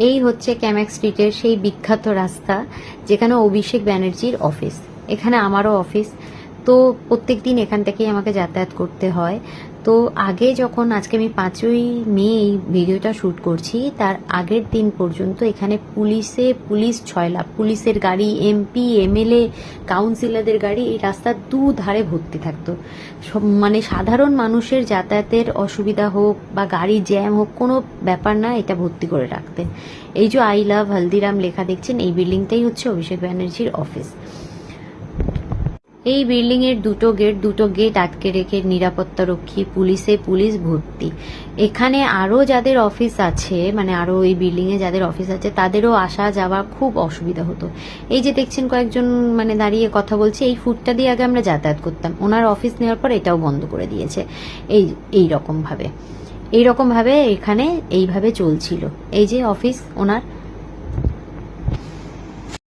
এই হচ্ছে ক্যামেক্স স্ট্রিটের সেই বিখ্যাত রাস্তা যেখানে অভিষেক ব্যানার্জির অফিস। এখানে আমারও অফিস, তো প্রত্যেক দিন এখান থেকেই আমাকে যাতায়াত করতে হয়। তো আগে যখন, আজকে আমি 5ই মে এই ভিডিওটা শ্যুট করছি, তার আগের দিন পর্যন্ত এখানে পুলিশ ছয়লাভ, পুলিশের গাড়ি, এমপি, এমএলএ, কাউন্সিলরদের গাড়ি এই রাস্তার দুধারে ভর্তি থাকতো। মানে সাধারণ মানুষের যাতায়াতের অসুবিধা হোক বা গাড়ি জ্যাম হোক, কোনো ব্যাপার না, এটা ভর্তি করে রাখতেন। এই যে আই লাভ হলদিরাম লেখা দেখছেন, এই বিল্ডিংটাই হচ্ছে অভিষেক ব্যানার্জির অফিস। এই বিল্ডিং এর দুটো গেট আটকে রেখে নিরাপত্তা রক্ষী, পুলিশ ভর্তি। এখানে আরো যাদের অফিস আছে, মানে আরো এই বিল্ডিং এ যাদের অফিস আছে, তাদেরও আসা যাওয়া খুব অসুবিধা হতো। এই যে দেখছেন কয়েকজন মানে দাঁড়িয়ে কথা বলছে, এই ফুটটা দিয়ে আগে আমরা যাতায়াত করতাম, ওনার অফিস নেওয়ার পর এটাও বন্ধ করে দিয়েছে। এই রকম ভাবে এখানে এইভাবে চলছিল। এই যে অফিস ওনার,